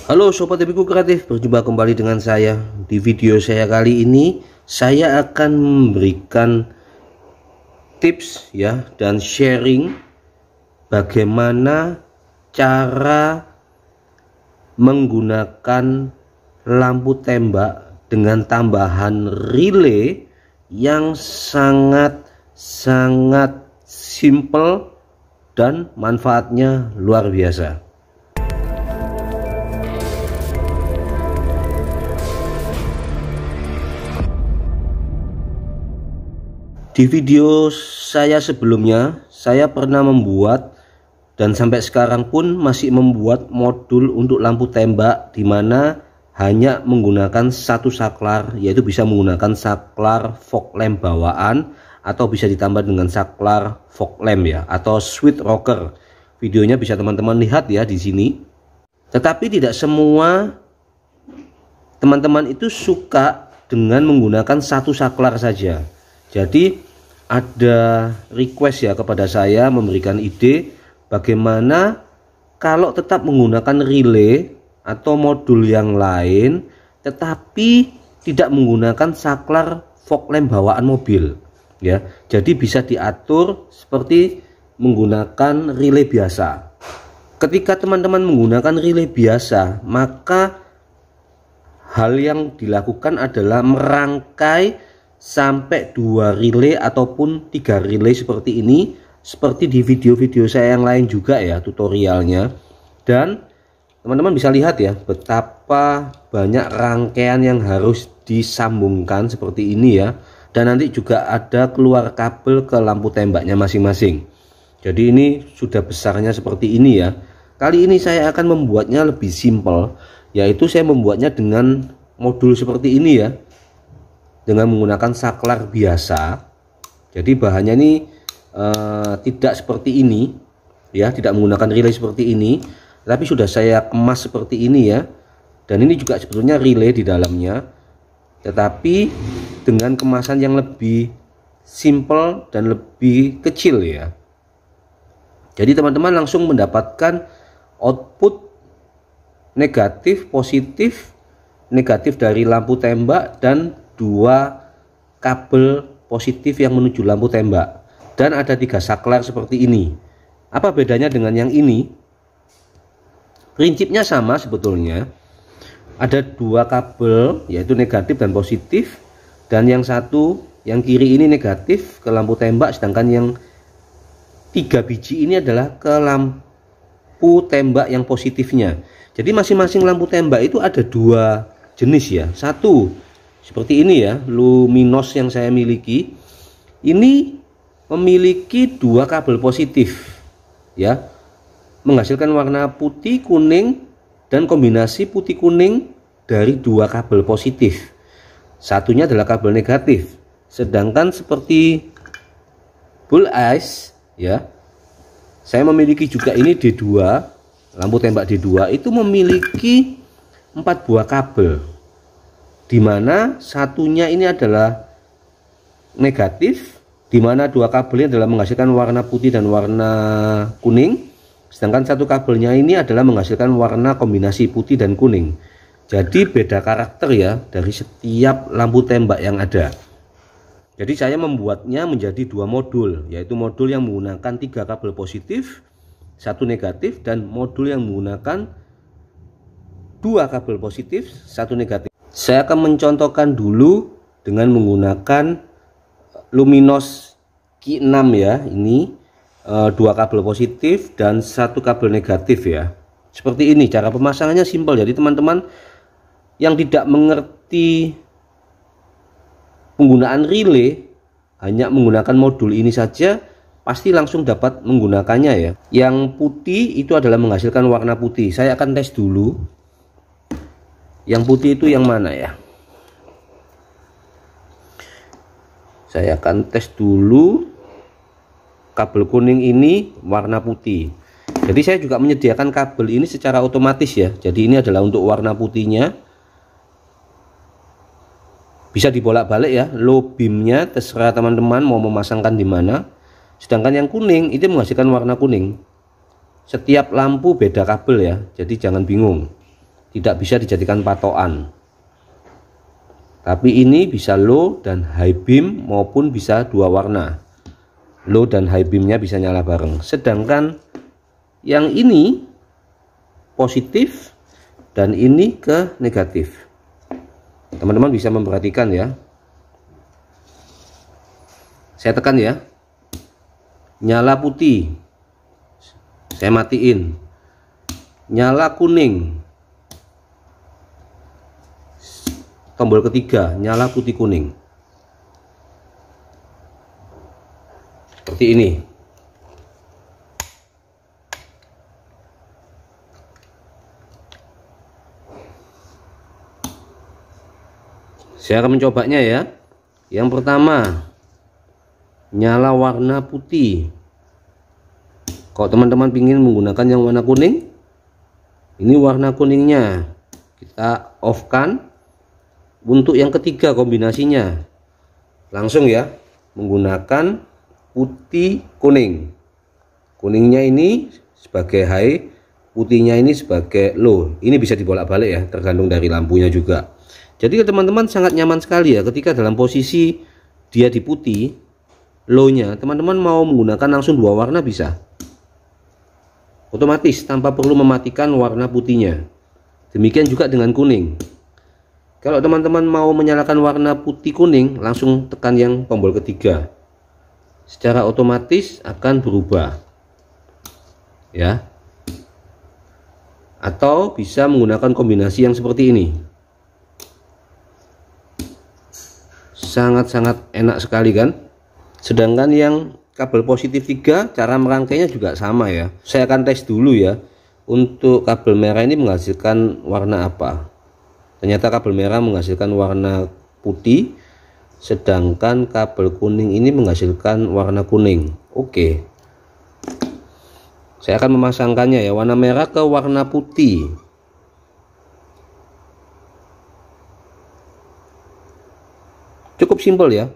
Halo Sobat Hobiku Kreatif, berjumpa kembali dengan saya. Di video saya kali ini saya akan memberikan tips ya dan sharing bagaimana cara menggunakan lampu tembak dengan tambahan relay yang sangat simple dan manfaatnya luar biasa. Di video saya sebelumnya, saya pernah membuat dan sampai sekarang pun masih membuat modul untuk lampu tembak di mana hanya menggunakan satu saklar, yaitu bisa menggunakan saklar fog lamp bawaan atau bisa ditambah dengan saklar fog lamp ya, atau switch rocker. Videonya bisa teman-teman lihat ya di sini. Tetapi tidak semua teman-teman itu suka dengan menggunakan satu saklar saja. Jadi ada request ya kepada saya memberikan ide bagaimana kalau tetap menggunakan relay atau modul yang lain tetapi tidak menggunakan saklar fog lamp bawaan mobil ya. Jadi bisa diatur seperti menggunakan relay biasa. Ketika teman-teman menggunakan relay biasa, maka hal yang dilakukan adalah merangkai sampai 2 relay ataupun 3 relay seperti ini, seperti di video-video saya yang lain juga ya tutorialnya. Dan teman-teman bisa lihat ya betapa banyak rangkaian yang harus disambungkan seperti ini ya. Dan nanti juga ada keluar kabel ke lampu tembaknya masing-masing. Jadi ini sudah besarnya seperti ini ya. Kali ini saya akan membuatnya lebih simple, yaitu saya membuatnya dengan modul seperti ini ya, dengan menggunakan saklar biasa. Jadi bahannya ini tidak seperti ini ya, tidak menggunakan relay seperti ini, tapi sudah saya kemas seperti ini ya. Dan ini juga sebetulnya relay di dalamnya, tetapi dengan kemasan yang lebih simple dan lebih kecil ya. Jadi teman-teman langsung mendapatkan output negatif, positif, negatif dari lampu tembak dan 2 kabel positif yang menuju lampu tembak, dan ada 3 saklar seperti ini. Apa bedanya dengan yang ini? Prinsipnya sama sebetulnya. Ada 2 kabel yaitu negatif dan positif, dan yang satu yang kiri ini negatif ke lampu tembak, sedangkan yang 3 biji ini adalah ke lampu tembak yang positifnya. Jadi masing-masing lampu tembak itu ada 2 jenis ya. Satu seperti ini ya, Luminos yang saya miliki ini memiliki 2 kabel positif ya, menghasilkan warna putih kuning dan kombinasi putih kuning dari 2 kabel positif. Satunya adalah kabel negatif. Sedangkan seperti Bull Eyes ya, saya memiliki juga ini D2, lampu tembak D2 itu memiliki 4 buah kabel, dimana satunya ini adalah negatif, dimana 2 kabelnya adalah menghasilkan warna putih dan warna kuning, sedangkan satu kabelnya ini adalah menghasilkan warna kombinasi putih dan kuning. Jadi beda karakter ya dari setiap lampu tembak yang ada. Jadi saya membuatnya menjadi 2 modul, yaitu modul yang menggunakan 3 kabel positif, 1 negatif, dan modul yang menggunakan 2 kabel positif, 1 negatif. Saya akan mencontohkan dulu dengan menggunakan Luminos Q6 ya. Ini 2 kabel positif dan 1 kabel negatif ya. Seperti ini cara pemasangannya, simpel. Jadi teman-teman yang tidak mengerti penggunaan relay, hanya menggunakan modul ini saja pasti langsung dapat menggunakannya ya. Yang putih itu adalah menghasilkan warna putih. Saya akan tes dulu. Yang putih itu yang mana ya? Saya akan tes dulu. Kabel kuning ini warna putih. Jadi saya juga menyediakan kabel ini secara otomatis ya. Jadi ini adalah untuk warna putihnya. Bisa dibolak-balik ya. Low beamnya terserah teman-teman mau memasangkan di mana. Sedangkan yang kuning itu menghasilkan warna kuning. Setiap lampu beda kabel ya. Jadi jangan bingung. tidak bisa dijadikan patokan. Tapi ini bisa low dan high beam maupun bisa dua warna. Low dan high beamnya bisa nyala bareng. Sedangkan yang ini positif dan ini ke negatif. Teman-teman bisa memperhatikan ya. Saya tekan ya. Nyala putih. Saya matiin. Nyala kuning. Tombol ketiga, nyala putih kuning. Seperti ini. Saya akan mencobanya ya. Yang pertama, nyala warna putih. Kalau teman-teman ingin menggunakan yang warna kuning, ini warna kuningnya. Kita off kan. Untuk yang ketiga kombinasinya, langsung ya, menggunakan putih kuning. Kuningnya ini sebagai high, putihnya ini sebagai low. Ini bisa dibolak-balik ya, tergantung dari lampunya juga. Jadi teman-teman sangat nyaman sekali ya ketika dalam posisi dia di putih, low-nya teman-teman mau menggunakan langsung dua warna bisa. Otomatis tanpa perlu mematikan warna putihnya. Demikian juga dengan kuning. Kalau teman-teman mau menyalakan warna putih kuning, langsung tekan yang tombol ketiga. Secara otomatis akan berubah. Ya. Atau bisa menggunakan kombinasi yang seperti ini. Sangat-sangat enak sekali kan. Sedangkan yang kabel positif 3, cara merangkainya juga sama ya. Saya akan tes dulu ya. Untuk kabel merah ini menghasilkan warna apa. Ternyata kabel merah menghasilkan warna putih. Sedangkan kabel kuning ini menghasilkan warna kuning. Oke. Saya akan memasangkannya ya. Warna merah ke warna putih. Cukup simpel ya.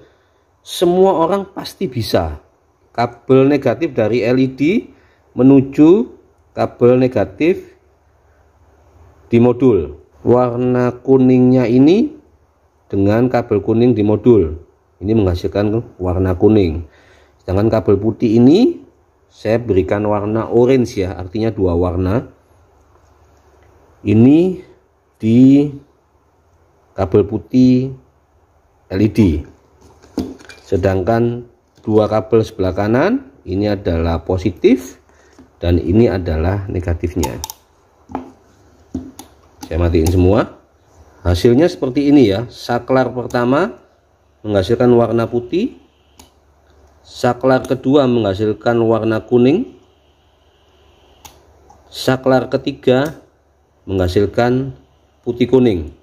Semua orang pasti bisa. Kabel negatif dari LED menuju kabel negatif di modul. Warna kuningnya ini dengan kabel kuning di modul. Ini menghasilkan warna kuning. Sedangkan kabel putih ini saya berikan warna orange ya. Artinya dua warna. Ini di kabel putih LED. Sedangkan dua kabel sebelah kanan ini adalah positif dan ini adalah negatifnya. Saya matiin semua. Hasilnya seperti ini ya. Saklar pertama menghasilkan warna putih. Saklar kedua menghasilkan warna kuning. Saklar ketiga menghasilkan putih kuning.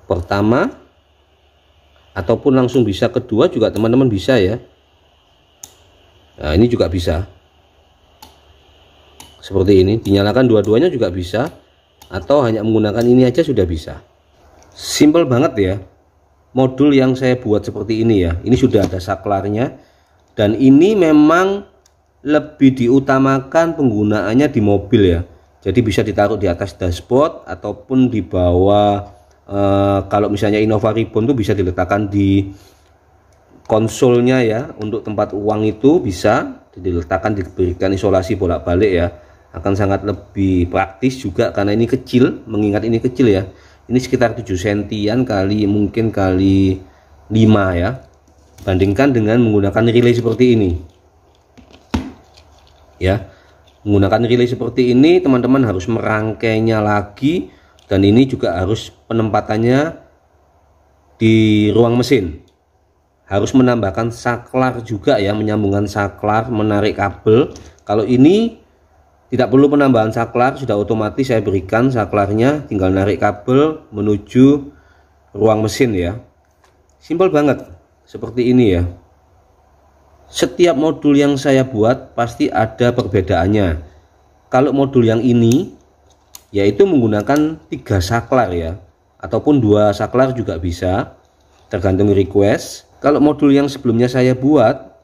Pertama ataupun langsung bisa kedua juga teman-teman bisa ya. Nah ini juga bisa seperti ini, dinyalakan dua-duanya juga bisa, atau hanya menggunakan ini aja sudah bisa. Simple banget ya modul yang saya buat seperti ini ya. Ini sudah ada saklarnya dan ini memang lebih diutamakan penggunaannya di mobil ya. Jadi bisa ditaruh di atas dashboard ataupun di bawah. Kalau misalnya Innova Reborn tuh bisa diletakkan di konsolnya ya. Untuk tempat uang itu bisa diletakkan, diberikan isolasi bolak-balik ya. Akan sangat lebih praktis juga karena ini kecil. Mengingat ini kecil ya. Ini sekitar 7 sentian kali mungkin kali 5 ya. Bandingkan dengan menggunakan relay seperti ini ya. Menggunakan relay seperti ini teman-teman harus merangkainya lagi. Dan ini juga harus penempatannya di ruang mesin. Harus menambahkan saklar juga ya, menyambungkan saklar, menarik kabel. Kalau ini tidak perlu penambahan saklar, sudah otomatis saya berikan saklarnya, tinggal narik kabel menuju ruang mesin ya. Simpel banget seperti ini ya. Setiap modul yang saya buat pasti ada perbedaannya. Kalau modul yang ini yaitu menggunakan 3 saklar ya, ataupun 2 saklar juga bisa, tergantung request. Kalau modul yang sebelumnya saya buat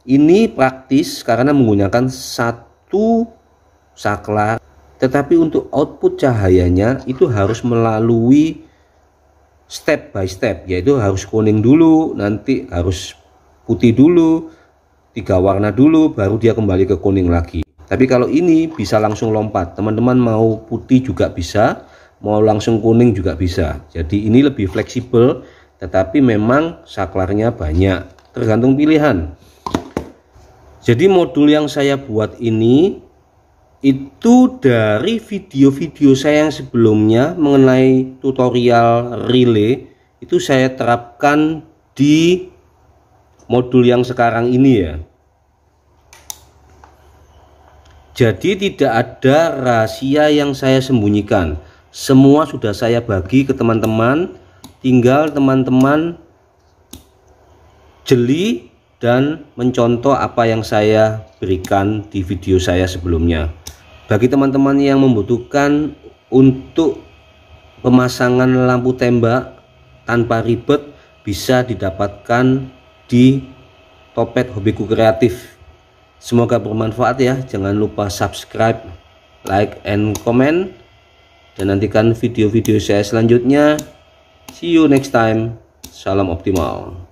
ini praktis karena menggunakan 1 saklar, tetapi untuk output cahayanya itu harus melalui step by step, yaitu harus kuning dulu, nanti harus putih dulu, 3 warna dulu, baru dia kembali ke kuning lagi. Tapi kalau ini bisa langsung lompat, teman-teman mau putih juga bisa, mau langsung kuning juga bisa. Jadi ini lebih fleksibel, tetapi memang saklarnya banyak, tergantung pilihan. Jadi modul yang saya buat ini itu dari video-video saya yang sebelumnya mengenai tutorial relay, itu saya terapkan di modul yang sekarang ini ya. Jadi tidak ada rahasia yang saya sembunyikan, semua sudah saya bagi ke teman-teman, tinggal teman-teman jeli dan mencontoh apa yang saya berikan di video saya sebelumnya. Bagi teman-teman yang membutuhkan untuk pemasangan lampu tembak tanpa ribet, bisa didapatkan di Topet Hobiku Kreatif. Semoga bermanfaat ya. Jangan lupa subscribe, like, and comment, dan nantikan video-video saya selanjutnya. See you next time. Salam optimal.